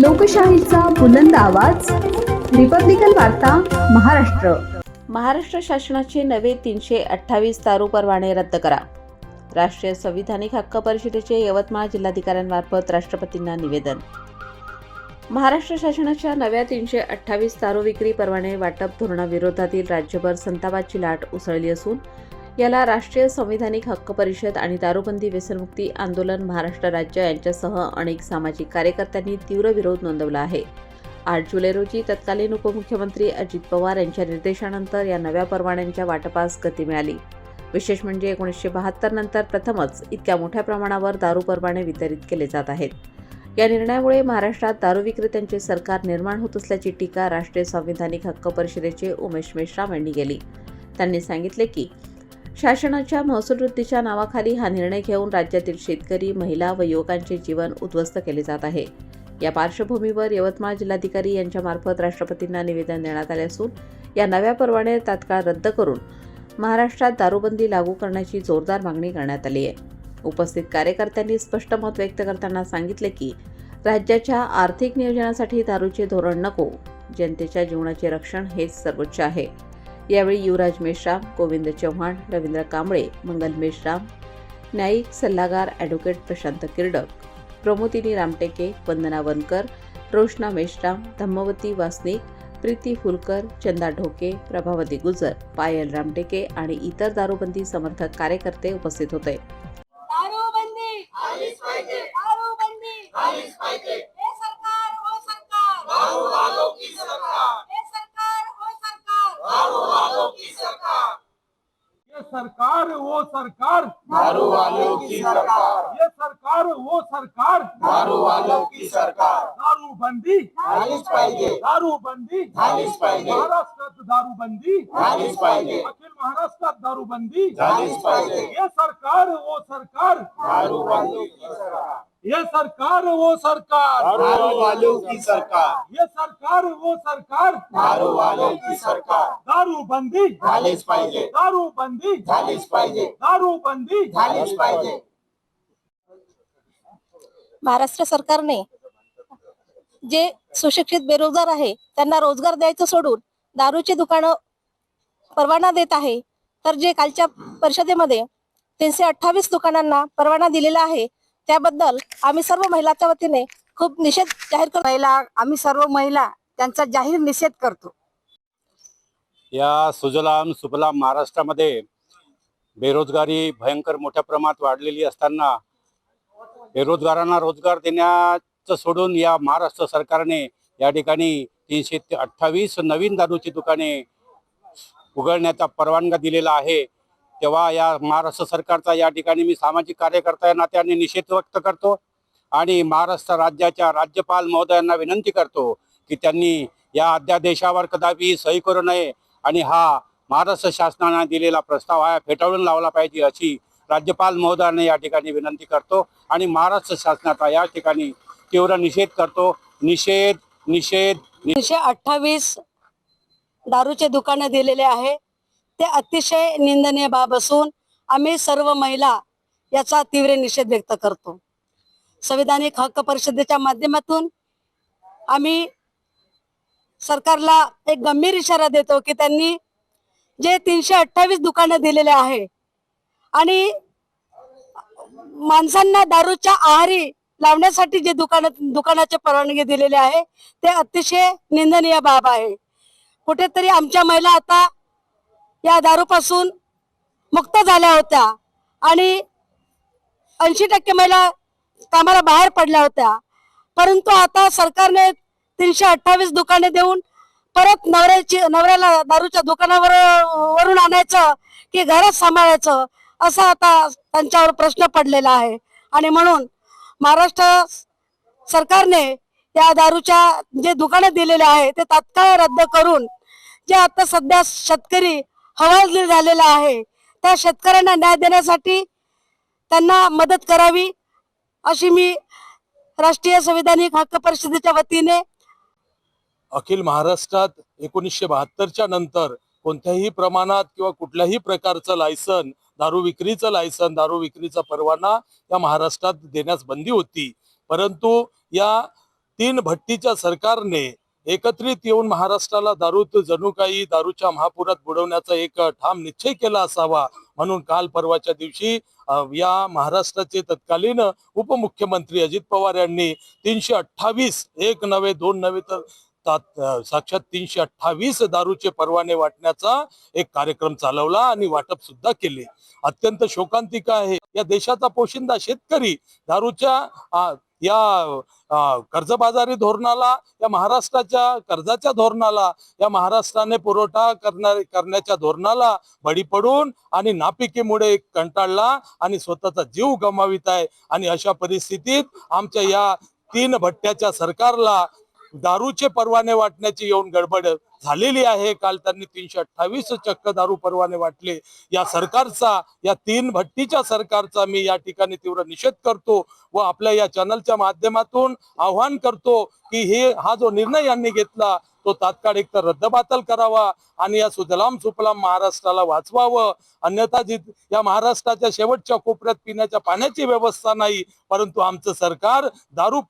लोकशाहीचा बुलंद आवाज, रिपब्लिकन वार्ता, महाराष्ट्र. महाराष्ट्र शासनाचे नवे 328 दारू परवाने रद्द करा. राष्ट्रीय संविधानिक हक्क परिषदेचे यवतमाळ जिल्हाधिकाऱ्यांमार्फत राष्ट्रपतींना निवेदन. महाराष्ट्र शासनाच्या नव्या 328 दारू विक्री परवाने वाटप धोरणाविरोधातील राज्यभर संतापाची लाट उसळली असून याला राष्ट्रीय संविधानिक हक्क परिषद आणि दारूबंदी व्यसनमुक्ती आंदोलन महाराष्ट्र राज्य यांच्यासह अनेक सामाजिक कार्यकर्त्यांनी तीव्र विरोध नोंदवला आहे. 8 जुलै रोजी तत्कालीन उपमुख्यमंत्री अजित पवार यांच्या निर्देशानंतर या नव्या परवान्यांच्या वाटपास गती मिळाली. विशेष म्हणजे 1972 नंतर प्रथमच इतक्या मोठ्या प्रमाणावर दारू परवाने वितरित केले जात आहेत. या निर्णयामुळे महाराष्ट्रात दारू विक्रेत्यांचे सरकार निर्माण होत असल्याची टीका राष्ट्रीय संविधानिक हक्क परिषदेचे उमेश मेश्राम यांनी केली. त्यांनी सांगितले की शासनाच्या महसूल वृद्धीच्या नावाखाली हा निर्णय घेऊन राज्यातील शेतकरी, महिला व युवकांचे जीवन उद्ध्वस्त केले जात आहे. या पार्श्वभूमीवर यवतमाळ जिल्हाधिकारी यांच्यामार्फत राष्ट्रपतींना निवेदन देण्यात आले असून या नव्या परवाने तात्काळ रद्द करून महाराष्ट्रात दारूबंदी लागू करण्याची जोरदार मागणी करण्यात आली आहे. उपस्थित कार्यकर्त्यांनी स्पष्ट मत व्यक्त करताना सांगितले की राज्याच्या आर्थिक नियोजनासाठी दारूचे धोरण नको, जनतेच्या जीवनाचे रक्षण हेच सर्वोच्च आहे. यावेळी युवराज मेश्राम, गोविंद चव्हाण, रवींद्र कांबळे, मंगल मेश्राम, न्यायिक सल्लागार ॲडव्होकेट प्रशांत किर्डक, प्रमोदिनी रामटेके, वंदना वनकर, रोशना मेश्राम, धम्मवती वासनिक, प्रीती फुलकर, चंदा ढोके, प्रभावती गुजर, पायल रामटेके आणि इतर दारूबंदी समर्थक कार्यकर्ते उपस्थित होते. दारूबंदी आलीच पाहिजे. दारूबंदी आलीच पाहिजे. हे सरकार हो सरकार, दारू वालों की सरकार. हे सरकार हो सरकार, दारू वालों की सरकार. ये सरकार वो सरकार, दारू वालों की सरकार. ये सरकार वो सरकार, दारू वालों की सरकार. दारूबंदी झालीच पाहिजे. दारूबंदी झालीच पाहिजे. महाराष्ट्रात दारूबंदी झालीच पाहिजे. अखिल महाराष्ट्रात दारूबंदी झालीच पाहिजे. ये सरकार वो सरकार, दारू वालों की सरकार. ये सरकार वो सरकार, दारू वालों की सरकार. ये सरकार वो सरकार, दारू वालों की सरकार. दारूबंदी झालीच पाहिजे. दारूबंदी झालीच पाहिजे. दारूबंदी झालीच पाहिजे. महाराष्ट्र सरकारने जे सुशिक्षित बेरोजगार आहे त्यांना रोजगार द्यायचं सोडून दारूची दुकानं परवाना देत आहे. तर जे कालच्या परिषदेमध्ये 328 दुकानांना परवाना दिलेला आहे त्याबद्दल आम्ही सर्व महिलांच्या वतीने खूप निषेध जाहीर करतो. आम्ही सर्व महिला त्यांचा जाहीर निषेध करतो. या सुजलाम सुफलाम महाराष्ट्रामध्ये बेरोजगारी भयंकर मोठ्या प्रमाणात वाढलेली असताना बेरोजगारांना रोजगार देण्याचं सोडून या महाराष्ट्र सरकारने या ठिकाणी 328 नवीन दारूची दुकाने उघडण्याचा परवानगी दिलेला आहे. तेव्हा या महाराष्ट्र सरकारचा या ठिकाणी मी सामाजिक कार्यकर्ता या नात्याने निषेध व्यक्त करतो आणि महाराष्ट्र राज्याच्या राज्यपाल महोदयांना विनंती करतो की त्यांनी या अध्यादेशावर कदापि सही करू नये आणि हा महाराष्ट्र शासनाने दिलेला प्रस्ताव हा फेटाळून लावला पाहिजे अशी राज्यपाल महोदयांना या ठिकाणी विनंती करतो आणि महाराष्ट्र शासनाचा या ठिकाणी तीव्र निषेध करतो. निषेध निषेध 328 दारूचे दुकाने दिलेले आहे ते अतिशय निंदनीय बाब असून आम्ही सर्व महिला याचा तीव्र निषेध व्यक्त करतो. संविधानिक हक्क परिषदेच्या माध्यमातून आम्ही सरकारला एक गंभीर इशारा देतो की त्यांनी जे 328 दुकाने दिलेले आहे आणि माणसांना दारूच्या आहारी लावण्यासाठी जे दुकानाचे परवानगी दिलेले आहे ते अतिशय निंदनीय बाब आहे. कुठेतरी आमच्या महिला आता या दारूपासून मुक्त झाल्या होत्या आणि 80% महिला कामाला बाहेर पडल्या होत्या. परंतु आता सरकारने 328 दुकाने देऊन परत नवऱ्याला दारूच्या वरून आणायचं की घरात सांभाळायचं असा आता त्यांच्यावर प्रश्न पडलेला आहे. आणि म्हणून महाराष्ट्र सरकारने या दारूच्या जे दुकाने दिलेले आहे ते तात्काळ रद्द करून जे आता सध्या शेतकरी हवालदिल झालेला आहे त्या शेतकऱ्यांना न्याय देण्यासाठी त्यांना मदत करावी अशी मी राष्ट्रीय संविधानिक हक्क परिषदेच्या वतीने अखिल महाराष्ट्रात 1972च्या नंतर कोणत्याही प्रमाणात किंवा कुठल्याही प्रकारचं लायसन, दारू विक्रीचं लायसन, दारू विक्रीचा परवाना या महाराष्ट्रात देण्यास बंदी होती. परंतु या तीन भट्टीच्या सरकारने एकत्रित येऊन महाराष्ट्राला जणू काही दारूच्या महापुरात बुडवण्याचा एक ठाम निश्चय केला असावा, म्हणून काल परवाच्या दिवशी या महाराष्ट्राचे तत्कालीन उपमुख्यमंत्री अजित पवार यांनी 328 एक नव्हे दोन नव्हे तर साक्षात 328 दारूचे परवाने वाटण्याचा एक कार्यक्रम चालवला आणि वाटप सुद्धा केले. अत्यंत शोकांतिका आहे. या देशाचा पोशिंदा शेतकरी दारूच्या या कर्जबाजारी धोरणाला, या महाराष्ट्राच्या कर्जाच्या धोरणाला, या महाराष्ट्राने पुरवठा करण्याच्या धोरणाला बळी पडून आणि नापिकीमुळे कंटाळला आणि स्वतःचा जीव गमावित आहे. आणि अशा परिस्थितीत आमच्या या तीन भट्ट्याच्या सरकारला दारूचे परवाने वाटण्याची येऊन गडबड झालेली आहे. काल त्यांनी 328 चक्क दारू परवाने वाटले. या सरकारचा, या तीन भट्टीच्या सरकारचा मी या ठिकाणी तीव्र निषेध करतो व आपल्या या चॅनलच्या माध्यमातून आवाहन करतो की हा जो निर्णय यांनी घेतला तो तात्काळ एकतर रद्दबातल करावा आणि या सुजलाम सुफलाम महाराष्ट्राला वाचवावं. अन्यथा या महाराष्ट्राच्या शेवटच्या कोपऱ्यात पिण्याच्या पाण्याची व्यवस्था नाही, परंतु आमचं सरकार दारू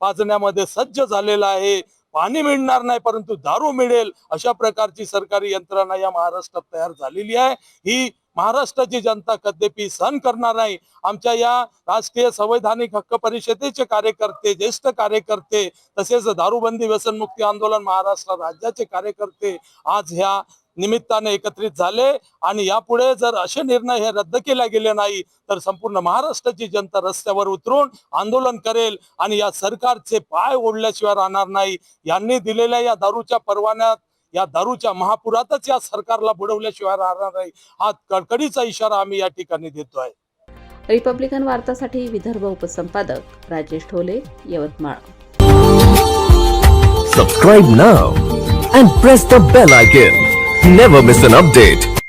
पाजण्यामध्ये सज्ज झालेलं आहे. पाणी मिळणार नाही परंतु दारू मिळेल अशा प्रकारची सरकारी यंत्रणा या महाराष्ट्रात तयार झालेली आहे. ही महाराष्ट्राची जनता कधीही सहन करणार नाही. आमच्या या राष्ट्रीय संवैधानिक हक्क परिषदेचे कार्यकर्ते, ज्येष्ठ कार्यकर्ते, तसेच दारूबंदी व्यसनमुक्ती आंदोलन महाराष्ट्र राज्याचे कार्यकर्ते आज ह्या निमित्ताने एकत्रित झाले आणि यापुढे जर असे निर्णय हे रद्द केले गेले नाही तर संपूर्ण महाराष्ट्राची जनता रस्त्यावर उतरून आंदोलन करेल आणि या सरकारचे पाय ओढल्याशिवाय राहणार नाही. यांनी दिलेल्या या दारूच्या परवान्यात, या दारूच्या महापुरातच या सरकारला बुडवल्याशिवाय राहणार नाही. हा कडकडीचा इशारा आम्ही या ठिकाणी देतोय. रिपब्लिकन वार्तासाठी विदर्भ उपसंपादक Rajesh Dhole, Yavatmal. Subscribe now and press the bell icon. Never miss an update.